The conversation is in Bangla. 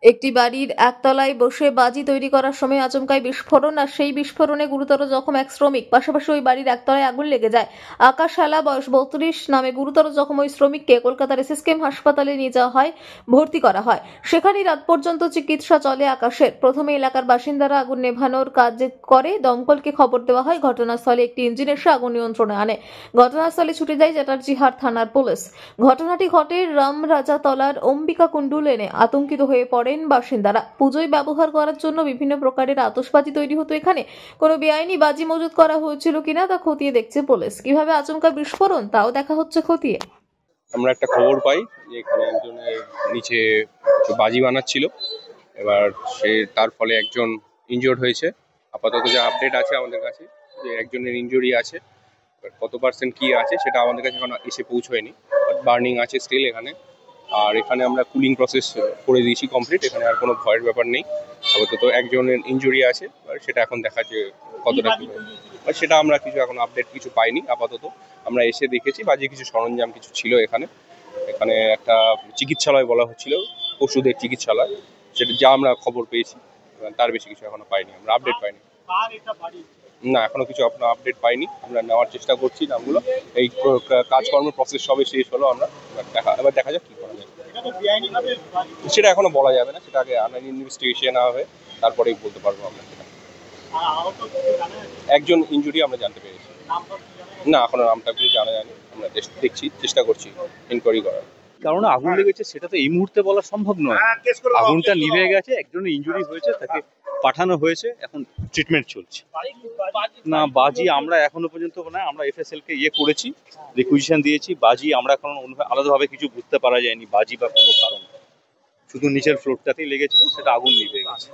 একটি বাড়ির একতলায় বসে বাজি তৈরি করার সময় আচমকাই বিস্ফোরণ, আর সেই বিস্ফোরণে গুরুতর জখম এক শ্রমিক। পাশাপাশি ওই বাড়ির একতলায় আগুন লেগে যায়। আকাশ হেলা, বয়স 32 নামে গুরুতর জখম ওই শ্রমিককে কলকাতার এসএসকেএম হাসপাতালে নিয়ে যাওয়া হয়, ভর্তি করা হয়। সেখানেই রাত পর্যন্ত চিকিৎসা চলে আকাশের। প্রথমে এলাকার বাসিন্দারা আগুন নেভানোর কাজ করে দমকলকে খবর দেওয়া হয়। ঘটনাস্থলে একটি ইঞ্জিন এসে আগুন নিয়ন্ত্রণে আনে। ঘটনাস্থলে ছুটে যায় চ্যাটার্জিহাট থানার পুলিশ। ঘটনাটি ঘটে রামরাজাতলার অম্বিকা কুণ্ডু লেনে। আতঙ্কিত হয়ে পড়েন বাসিন্দারা। পুজোয় ব্যবহার করার জন্য বিভিন্ন প্রকারের আতশবাজি তৈরি হতো এখানে। কোনো বেআইনি বাজি মজুত করা হয়েছিল কিনা তা খতিয়ে দেখছে পুলিশ। কিভাবে আচমকা বিস্ফোরণ তাও দেখা হচ্ছে খতিয়ে। আমরা একটা খবর পাই যে এখানে একজনের নিচে কিছু বাজি বানাচ্ছিল। এবার তার ফলে একজন ইনজিওর্ড হয়েছে। আপাতত যে আপডেট আছে আমাদের কাছে যে একজনের ইনজুরি আছে। এবার কত পার্সেন্ট কি আছে সেটা আমাদের কাছে এখন এসে পৌঁছয়নি, বাট বার্নিং আছে স্টিল এখানে। আর এখানে আমরা কুলিং প্রসেস করে দিয়েছি কমপ্লিট, এখানে আর কোনো ভয়ের ব্যাপার নেই। আপাতত একজনের ইনজুরি আছে, আর সেটা এখন দেখা যে কতটা কি হয়। সেটা আমরা কিছু এখন আপডেট কিছু পাইনি। আপাতত আমরা এসে দেখেছি বাজে কিছু সরঞ্জাম কিছু ছিল এখানে। এখানে একটা চিকিৎসালয় বলা হচ্ছিল, পশুদের চিকিৎসালয়, সেটা যা আমরা খবর পেয়েছি। তার বেশি কিছু এখনো পাইনি, আমরা আপডেট পাইনি। না, এখনো কিছু আপনার আপডেট পাইনি। আমরা নেওয়ার চেষ্টা করছি নামগুলো। এই কাজকর্মের প্রসেস সবে শেষ হলো। আমরা এবার দেখা যাক কি করা যায়। সেটা এখনো বলা যাবে না, সেটা আগে ইনভেস্টিগেশন হবে, তারপরেই বলতে পারবো আমরা সেটা। একজন ইনজুরি আমরা জানতে পেরেছি। না, এখনো নামটা কিছু জানা যায়নি। আমরা দেখছি, চেষ্টা করছি ইনকোয়ারি করার। কারণ আগুন লেগেছে সেটা তো এই মুহূর্তে বলা সম্ভব নয়। আগুনটা নিভে গেছে, একজনের ইনজুরি হয়েছে, তাকে পাঠানো হয়েছে, এখন ট্রিটমেন্ট চলছে। না, বাজি আমরা এখনো পর্যন্ত না, আমরা এফএসএল কে করেছি, রিকুইজিশন দিয়েছি। বাজি আমরা এখন আলাদাভাবে কিছু বুঝতে পারা যায়নি বাজি বা কোনো কারণ, শুধু নিচের ফ্লোরটাতেই লেগেছিল, সেটা আগুন নিভে গেছে।